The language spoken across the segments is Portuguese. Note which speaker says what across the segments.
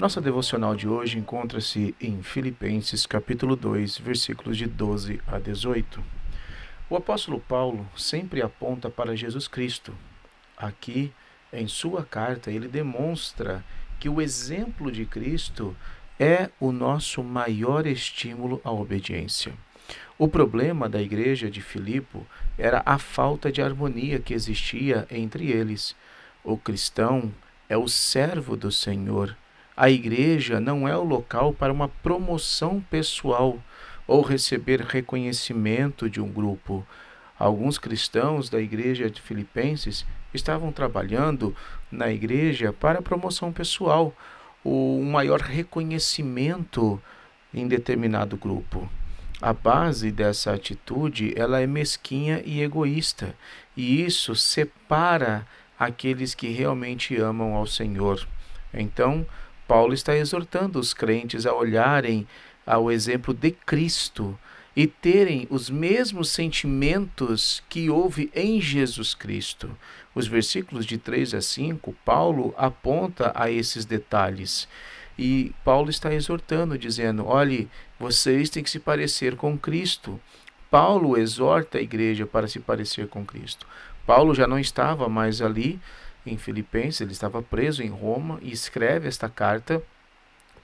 Speaker 1: Nossa devocional de hoje encontra-se em Filipenses capítulo 2, versículos de 12 a 18. O apóstolo Paulo sempre aponta para Jesus Cristo. Aqui, em sua carta, ele demonstra que o exemplo de Cristo é o nosso maior estímulo à obediência. O problema da igreja de Filipo era a falta de harmonia que existia entre eles. O cristão é o servo do Senhor. A igreja não é o local para uma promoção pessoal ou receber reconhecimento de um grupo. Alguns cristãos da igreja de Filipenses estavam trabalhando na igreja para promoção pessoal, um maior reconhecimento em determinado grupo. A base dessa atitude, ela é mesquinha e egoísta, e isso separa aqueles que realmente amam ao Senhor. Então, Paulo está exortando os crentes a olharem ao exemplo de Cristo e terem os mesmos sentimentos que houve em Jesus Cristo. Os versículos de 3 a 5, Paulo aponta a esses detalhes. E Paulo está exortando, dizendo: olhe, vocês têm que se parecer com Cristo. Paulo exorta a igreja para se parecer com Cristo. Paulo já não estava mais ali em Filipenses, ele estava preso em Roma e escreve esta carta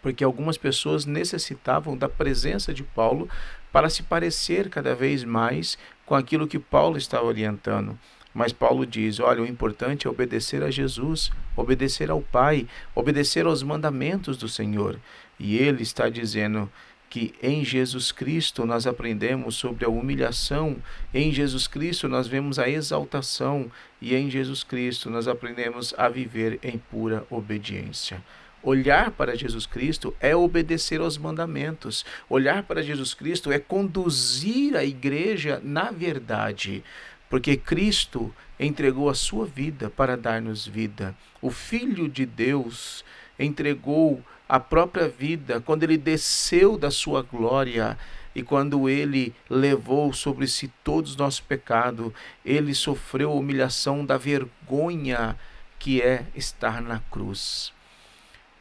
Speaker 1: porque algumas pessoas necessitavam da presença de Paulo para se parecer cada vez mais com aquilo que Paulo está orientando. Mas Paulo diz: olha, o importante é obedecer a Jesus, obedecer ao Pai, obedecer aos mandamentos do Senhor. E ele está dizendo que em Jesus Cristo nós aprendemos sobre a humilhação, em Jesus Cristo nós vemos a exaltação e em Jesus Cristo nós aprendemos a viver em pura obediência. Olhar para Jesus Cristo é obedecer aos mandamentos. Olhar para Jesus Cristo é conduzir a igreja na verdade, porque Cristo entregou a sua vida para dar-nos vida. O Filho de Deus entregou a própria vida quando ele desceu da sua glória e quando ele levou sobre si todos os nossos pecados. Ele sofreu a humilhação da vergonha que é estar na cruz.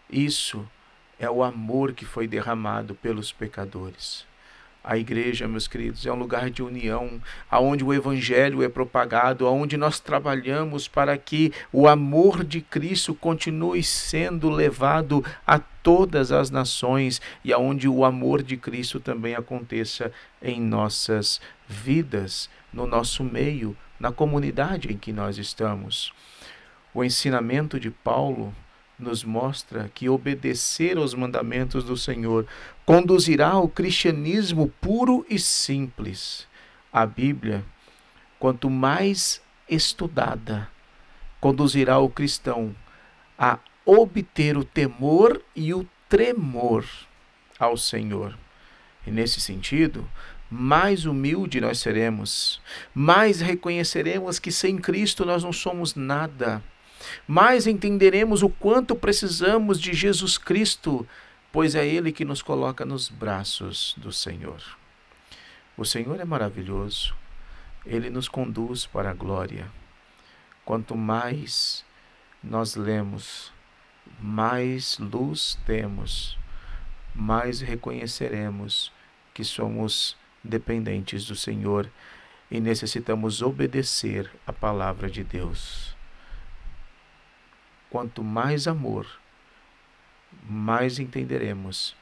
Speaker 1: Isso é o amor que foi derramado pelos pecadores. A igreja, meus queridos, é um lugar de união, aonde o evangelho é propagado, aonde nós trabalhamos para que o amor de Cristo continue sendo levado a todas as nações e aonde o amor de Cristo também aconteça em nossas vidas, no nosso meio, na comunidade em que nós estamos. O ensinamento de Paulo nos mostra que obedecer aos mandamentos do Senhor conduzirá ao cristianismo puro e simples. A Bíblia, quanto mais estudada, conduzirá o cristão a obter o temor e o tremor ao Senhor. E nesse sentido, mais humilde nós seremos, mais reconheceremos que sem Cristo nós não somos nada, mais entenderemos o quanto precisamos de Jesus Cristo, pois é Ele que nos coloca nos braços do Senhor. O Senhor é maravilhoso, Ele nos conduz para a glória. Quanto mais nós lemos, mais luz temos, mais reconheceremos que somos dependentes do Senhor e necessitamos obedecer a palavra de Deus. Quanto mais amor, mais entenderemos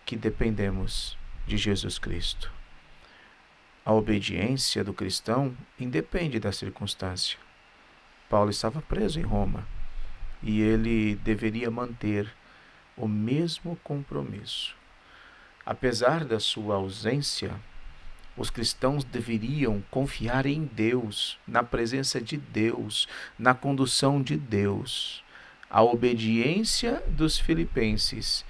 Speaker 1: que dependemos de Jesus Cristo. A obediência do cristão independe da circunstância. Paulo estava preso em Roma e ele deveria manter o mesmo compromisso. Apesar da sua ausência, os cristãos deveriam confiar em Deus, na presença de Deus, na condução de Deus. A obediência dos filipenses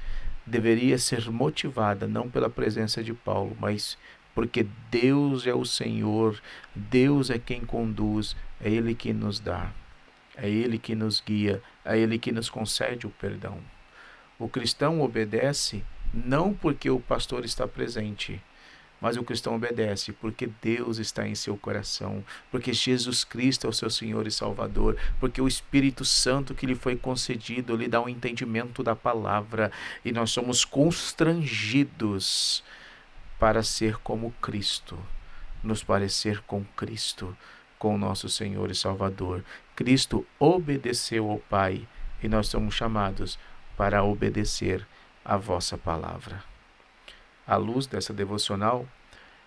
Speaker 1: deveria ser motivada não pela presença de Paulo, mas porque Deus é o Senhor, Deus é quem conduz, é Ele que nos dá, é Ele que nos guia, é Ele que nos concede o perdão. O cristão obedece não porque o pastor está presente, Mas o cristão obedece porque Deus está em seu coração, porque Jesus Cristo é o seu Senhor e Salvador, porque o Espírito Santo que lhe foi concedido lhe dá um entendimento da palavra, e nós somos constrangidos para ser como Cristo, nos parecer com Cristo, com o nosso Senhor e Salvador. Cristo obedeceu ao Pai e nós somos chamados para obedecer a vossa palavra. À luz dessa devocional,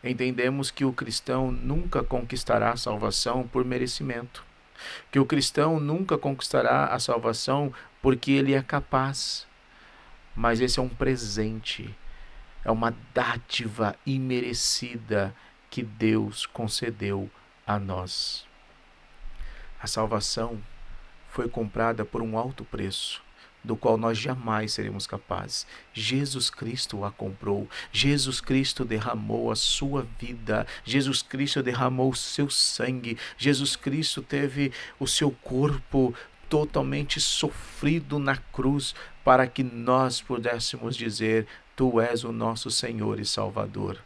Speaker 1: entendemos que o cristão nunca conquistará a salvação por merecimento, que o cristão nunca conquistará a salvação porque ele é capaz, mas esse é um presente, é uma dádiva imerecida que Deus concedeu a nós. A salvação foi comprada por um alto preço, do qual nós jamais seremos capazes. Jesus Cristo a comprou, Jesus Cristo derramou a sua vida, Jesus Cristo derramou o seu sangue, Jesus Cristo teve o seu corpo totalmente sofrido na cruz, para que nós pudéssemos dizer: Tu és o nosso Senhor e Salvador.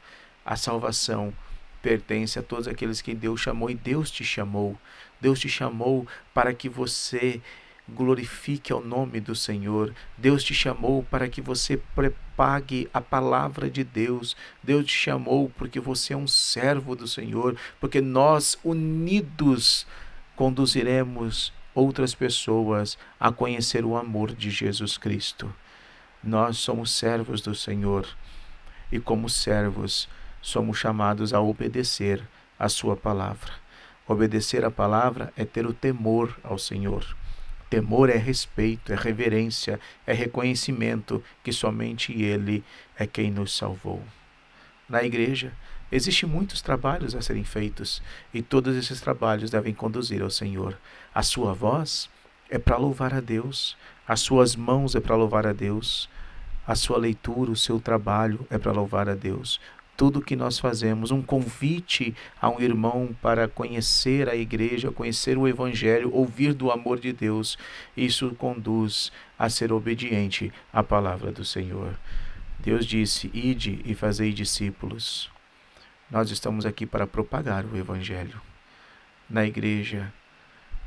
Speaker 1: A salvação pertence a todos aqueles que Deus chamou, e Deus te chamou. Deus te chamou para que você glorifique ao nome do Senhor. Deus te chamou para que você propague a palavra de Deus. Deus te chamou porque você é um servo do Senhor, porque nós unidos conduziremos outras pessoas a conhecer o amor de Jesus Cristo. Nós somos servos do Senhor e, como servos, somos chamados a obedecer a sua palavra. Obedecer a palavra é ter o temor ao Senhor. Temor é respeito, é reverência, é reconhecimento que somente Ele é quem nos salvou. Na igreja, existem muitos trabalhos a serem feitos, e todos esses trabalhos devem conduzir ao Senhor. A sua voz é para louvar a Deus, as suas mãos é para louvar a Deus, a sua leitura, o seu trabalho é para louvar a Deus. Tudo que nós fazemos, um convite a um irmão para conhecer a igreja, conhecer o Evangelho, ouvir do amor de Deus, isso conduz a ser obediente à palavra do Senhor. Deus disse: ide e fazei discípulos. Nós estamos aqui para propagar o Evangelho. Na igreja,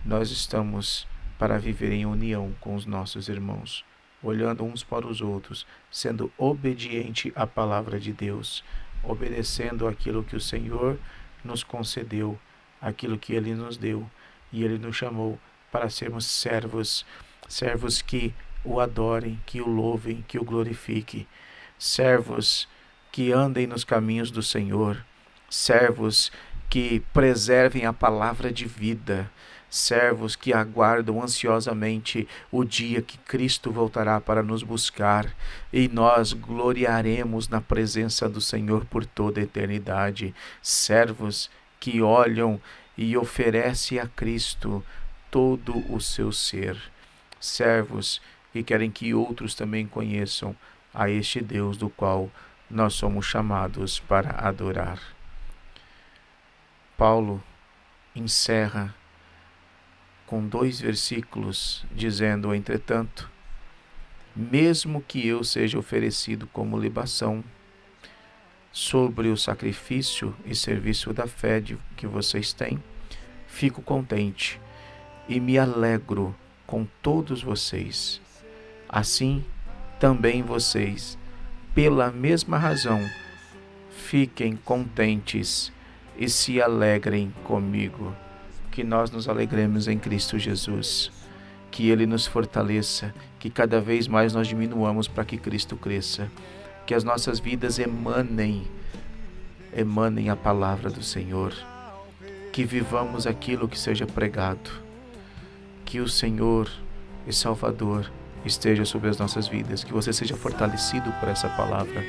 Speaker 1: nós estamos para viver em união com os nossos irmãos, olhando uns para os outros, sendo obediente à palavra de Deus, obedecendo aquilo que o Senhor nos concedeu, aquilo que Ele nos deu, e Ele nos chamou para sermos servos, servos que o adorem, que o louvem, que o glorifiquem, servos que andem nos caminhos do Senhor, servos que preservem a palavra de vida, servos que aguardam ansiosamente o dia que Cristo voltará para nos buscar, e nós gloriaremos na presença do Senhor por toda a eternidade. Servos que olham e oferecem a Cristo todo o seu ser. Servos que querem que outros também conheçam a este Deus do qual nós somos chamados para adorar. Paulo encerra com 2 versículos, dizendo: entretanto, mesmo que eu seja oferecido como libação sobre o sacrifício e serviço da fé que vocês têm, fico contente e me alegro com todos vocês. Assim, também vocês, pela mesma razão, fiquem contentes e se alegrem comigo. Que nós nos alegremos em Cristo Jesus, que Ele nos fortaleça, que cada vez mais nós diminuamos para que Cristo cresça, que as nossas vidas emanem a palavra do Senhor, que vivamos aquilo que seja pregado, que o Senhor e Salvador esteja sobre as nossas vidas, que você seja fortalecido por essa palavra,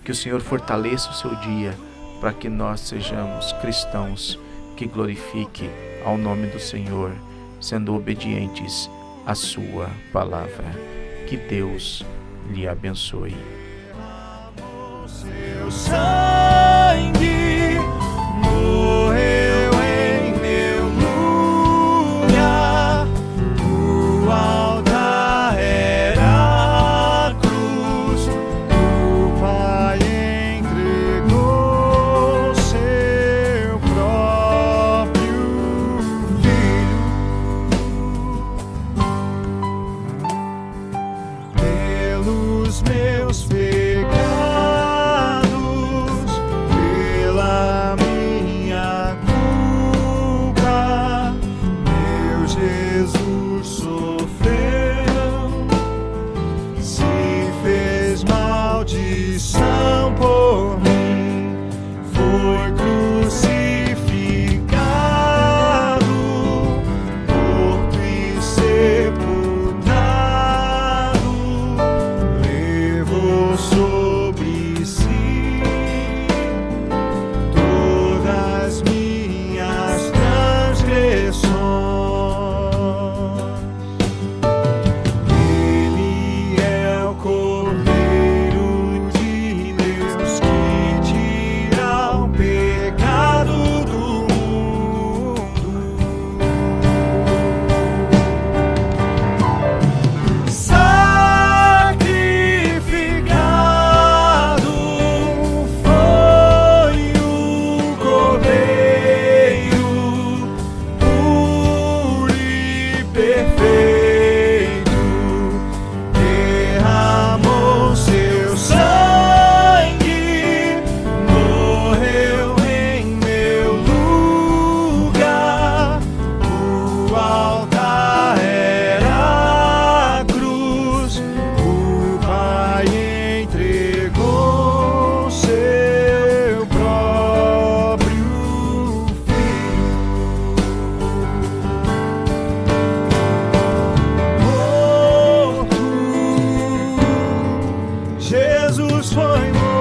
Speaker 1: que o Senhor fortaleça o seu dia, para que nós sejamos cristãos que glorifiquem ao nome do Senhor, sendo obedientes à sua palavra. Que Deus lhe abençoe. Seu sangue morreu em meu lugar, o altar era a cruz, o Pai entregou.
Speaker 2: Jesus foi morto.